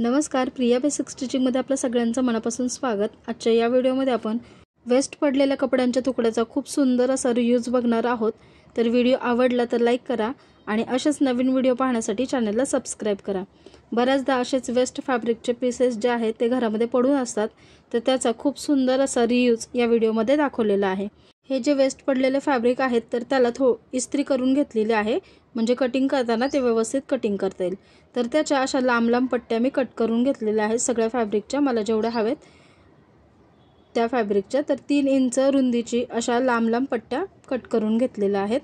नमस्कार, प्रिया बेसिक स्टिचिंगमध्ये आपल्या सगळ्यांचं मनापासून स्वागत। आजच्या या व्हिडिओमध्ये आपण वेस्ट पडलेल्या कपड्यांच्या तुकड्याचा खूप सुंदर असा रियूज बघणार आहोत। तर व्हिडिओ आवडला तर लाईक करा आणि अशाच नवीन व्हिडिओ पाहण्यासाठी चॅनलला सबस्क्राइब करा। बऱ्याचदा असेच वेस्ट फॅब्रिकचे पीसेस जे आहेत ते घरामध्ये पडून असतात, तर त्याचा खूप सुंदर असा रियूज या व्हिडिओमध्ये दाखवलेला आहे। हे जे वेस्ट पडलेले फॅब्रिक आहेत तर त्याला इस्त्री करून घेतलेली आहे, म्हणजे कटिंग करताना ते व्यवस्थित कटिंग करता येईल। तर त्याच्या अशा लांब लांब पट्ट्या मी कट करून घेतलेल्या आहेत सगळ्या फॅब्रिकच्या, मला जेवढ्या हवेत त्या फॅब्रिकच्या। तर 3 इंच रुंदीची अशा लांब लांब पट्ट्या कट करून घेतलेल्या आहेत।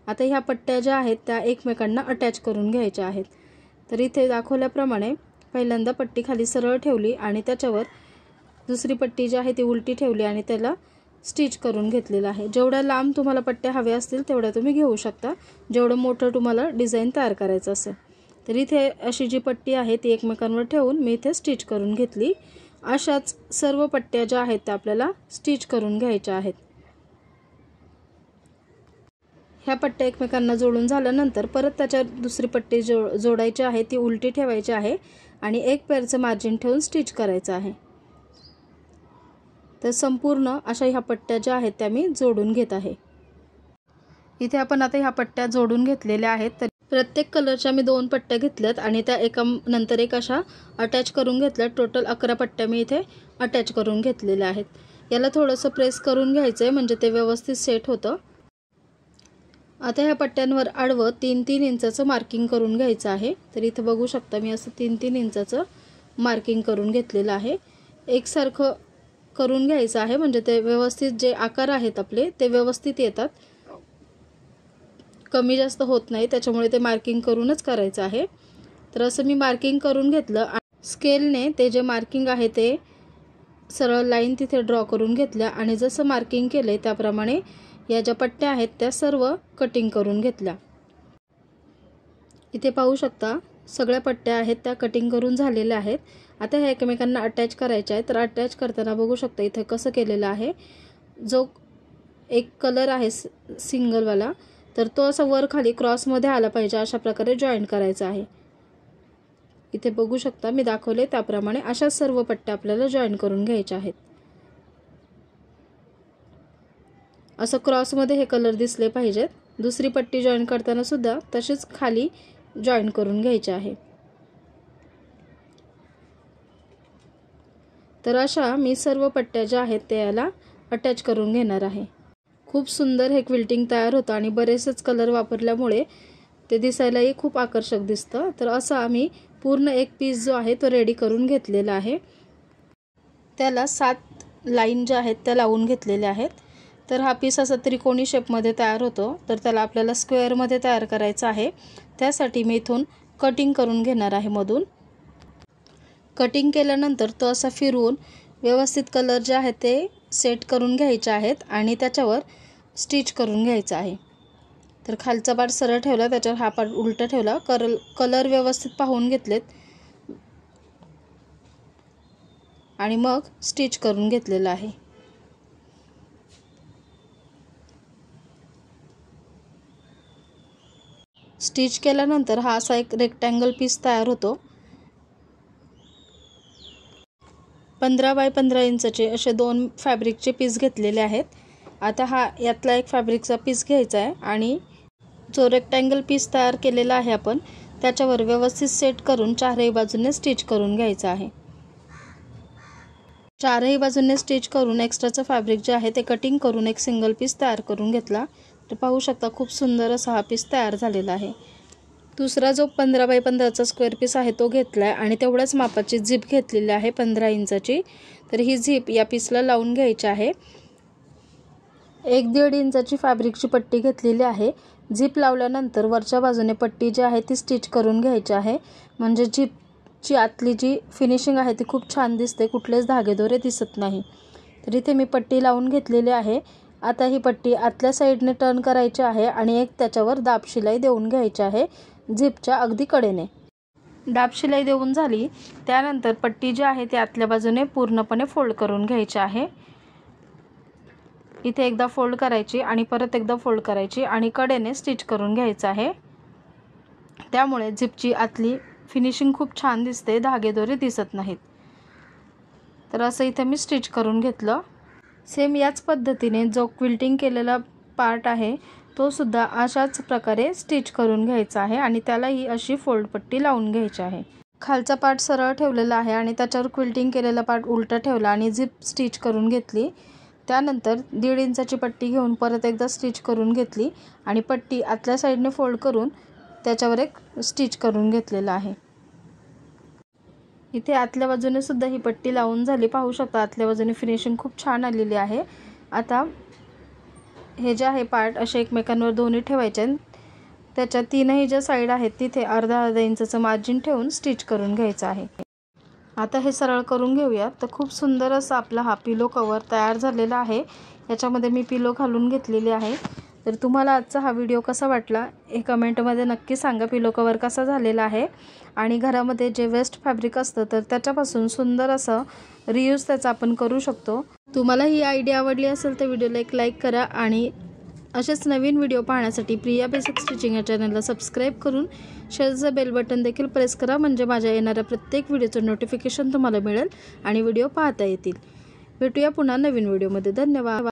आता ह्या पट्ट्या ज्या आहेत त्या एकमेकांना अटॅच करून घ्यायच्या आहेत। तर इथे दाखवल्याप्रमाणे पहिल्यांदा पट्टी खाली सरळ ठेवली आणि त्याच्यावर दुसरी पट्टी जी आहे ती उलटी ठेवली आणि त्याला स्टिच करून घेतलेला आहे। जेवढ्या लांब तुम्हाला पट्ट्या हव्या असतील तेवढ्या तुम्ही घेऊ शकता, जेवढं मोठं तुम्हाला डिझाइन तयार करायचं असेल। तर इथे अशी जी पट्टी आहे ती एकमेकांवर ठेवून मी इथे स्टिच करून घेतली। अशाच सर्व पट्ट्या ज्या आहेत त्या आपल्याला स्टिच करून घ्यायच्या आहेत। ह्या पट्ट्या एकमेकांना जोडून झाल्यानंतर परत त्याच्यावर दुसरी पट्टी जोडायची आहे, ती उलटी ठेवायची आहे आणि एक पेरचं मार्जिन ठेवून स्टिच करायचं आहे। तर संपूर्ण अशा ह्या पट्ट्या ज्या आहेत त्या मी जोडून घेत आहे। इथे आपण आता ह्या पट्ट्या जोडून घेतलेल्या आहेत। तर प्रत्येक कलरच्या मी 2 पट्ट्या घेतल्यात आणि त्या एका नंतर एक अशा अटॅच करून घेतल्यात। टोटल 11 पट्ट्या मी इथे अटॅच करून घेतलेल्या आहेत। याला थोडंसं प्रेस करून घ्यायचंय म्हणजे ते व्यवस्थित सेट होतं। आता ह्या पट्ट्यांवर आडवं 3-3 इंचाचं मार्किंग करून घ्यायचं आहे। तर इथे बघू शकता मी असं 3-3 इंचाचं मार्किंग करून घेतलेलं आहे। एकसारखं करून घ्यायचं आहे म्हणजे ते व्यवस्थित जे आकार आहेत आपले ते व्यवस्थित येतात, कमी जास्त होत नाही, त्याच्यामुळे ते मार्किंग करूनच करायचं आहे। तर असं मी मार्किंग करून घेतलं आणि स्केलने ते जे मार्किंग आहे ते सरळ लाईन तिथे ड्रॉ करून घेतल्या आणि जसं मार्किंग केलंय त्याप्रमाणे या ज्या पट्ट्या आहेत त्या सर्व कटिंग करून घेतल्या। इथे पाहू शकता सगळ्या पट्ट्या आहेत त्या कटिंग करून झालेल्या आहेत। आता ह्या एकमेकांना अटॅच करायच्या आहेत। तर अटॅच करताना बघू शकता इथे कसं केलेलं आहे, जो एक कलर आहे सिंगलवाला तर तो असा वर खाली क्रॉसमध्ये आला पाहिजे, अशा प्रकारे जॉईंट करायचा आहे। इथे बघू शकता मी दाखवले त्याप्रमाणे अशा सर्व पट्ट्या आपल्याला जॉईन करून घ्यायच्या आहेत। असं क्रॉसमध्ये हे कलर दिसले पाहिजेत। दुसरी पट्टी जॉईन करताना सुद्धा तशीच खाली जॉईन करून घ्यायची आहे। तर अशा मी सर्व पट्ट्या ज्या आहेत त्या याला अटॅच करून घेणार आहे। खूप सुंदर हे क्विल्टिंग तयार होतं आणि बरेचसे कलर वापरल्यामुळे ते दिसायलाही खूप आकर्षक दिसतं। तर असं आम्ही पूर्ण एक पीस जो आहे तो रेडी करून घेतलेला आहे। त्याला 7 लाईन ज्या आहेत त्या लावून घेतलेल्या आहेत। तर हा पीस असा त्रिकोणी शेपमध्ये तयार होतो, तर त्याला आपल्याला स्क्वेअरमध्ये तयार करायचा आहे। त्यासाठी मी इथून कटिंग करून घेणार आहे मधून। कटिंग केल्यानंतर तो असा फिरवून व्यवस्थित कलर जे आहेत ते सेट करून घ्यायचे आहेत आणि त्याच्यावर स्टिच करून घ्यायचं आहे। तर खालचा पार्ट सरळ ठेवला, त्याच्यावर हा पार्ट उलटा ठेवला, कलर व्यवस्थित पाहून घेतलेत आणि मग स्टिच करून घेतलेलं आहे। स्टिच केल्यानंतर हा असा एक रेक्टँगल पीस तयार होतो। 15 बाय 15 इंचचे असे 2 फॅब्रिकचे पीस घेतलेले आहेत। आता हा यातला एक फॅब्रिकचा पीस घ्यायचा आहे आणि जो रेक्टँगल पीस तयार केलेला आहे आपण त्याच्यावर व्यवस्थित सेट करून चारही बाजूने स्टिच करून घ्यायचं आहे। चारही बाजूने स्टिच करून एक्स्ट्राचं फॅब्रिक जे आहे ते कटिंग करून एक सिंगल पीस तयार करून घेतला। तर पाहू शकता खूप सुंदर असा हा पीस तयार झालेला आहे। दुसरा जो 15 बाय 15चा स्क्वेअर पीस आहे तो घेतलाय आणि तेवढ्याच मापाची झिप घेतलेली आहे 15 इंचाची। तर ही झिप या पीसला लावून घ्यायची आहे। 1-1.5 इंचाची फॅब्रिकची पट्टी घेतलेली आहे। झिप लावल्यानंतर वरच्या बाजूने पट्टी जी आहे ती स्टिच करून घ्यायची आहे, म्हणजे झिपची आतली जी फिनिशिंग आहे ती खूप छान दिसते, कुठलेच धागेदोरे दिसत नाही। तर इथे मी पट्टी लावून घेतलेली आहे। आता ही पट्टी आतल्या साईडने टर्न करायची आहे आणि एक त्याच्यावर दाब शिलाई देऊन घ्यायची आहे झिपच्या अगदी कडेने। दाब शिलाई देऊन झाली त्यानंतर पट्टी जी आहे ती आतल्या बाजूने पूर्णपणे फोल्ड करून घ्यायची आहे। इथे एकदा फोल्ड करायची आणि परत एकदा फोल्ड करायची आणि कडेने स्टिच करून घ्यायचं आहे। त्यामुळे झिपची आतली फिनिशिंग खूप छान दिसते, धागेदोरे दिसत नाहीत. तर असं इथे मी स्टिच करून घेतलं. सेम याच पद्धतीने जो क्विल्टिंग केलेला पार्ट आहे तो सुद्धा अशाच प्रकारे स्टिच करून घ्यायचा आहे आणि त्यालाही अशी फोल्ड पट्टी लावून घ्यायची आहे. खालचा पार्ट सरळ ठेवलेला आहे आणि त्याच्यावर क्विल्टिंग केलेला पार्ट उलटा ठेवला आणि झिप स्टिच करून घेतली. त्यानंतर 1.5 इंचाची पट्टी घेऊन परत एकदा स्टिच करून घेतली आणि पट्टी आतल्या साईडने फोल्ड करून त्याच्यावर एक स्टिच करून घेतलेला आहे. इथे आतल्या बाजूने सुद्धा ही पट्टी लावून झाली. पाहू शकता आतल्या बाजूने फिनिशिंग खूप छान आलेली आहे. आता हे जे आहे पार्ट असे एकमेकांवर दोन्ही ठेवायचे. त्याच्या तीनही ज्या साईड आहेत तिथे अर्धा इंचाचं मार्जिन ठेवून स्टिच करून घ्यायचं आहे. आता हे सरळ करून घेऊया. तर खूप सुंदर असा आपला हा पिलो कवर तयार झालेला आहे. याच्यामध्ये मी पिलो घालून घेतलेली आहे. तर तुम्हाला आजचा हा व्हिडिओ कसा वाटला हे कमेंटमध्ये नक्की सांगा. पिलो कवर कसा झालेला आहे आणि घरामध्ये जे वेस्ट फॅब्रिक असतं तर त्याच्यापासून सुंदर असं रियूज त्याचा आपण करू शकतो. तुम्हाला ही आयडिया आवडली असेल तर व्हिडिओला एक लाईक करा आणि असेच नवीन व्हिडिओ पाहण्यासाठी प्रिया बेसिक स्टिचिंग या चॅनलला सबस्क्राईब करून शेजारचं बेल बटन देखील प्रेस करा, म्हणजे माझ्या येणाऱ्या प्रत्येक व्हिडिओचं नोटिफिकेशन तुम्हाला मिळेल आणि व्हिडिओ पाहता येतील. भेटूया पुन्हा नवीन व्हिडिओमध्ये. धन्यवाद.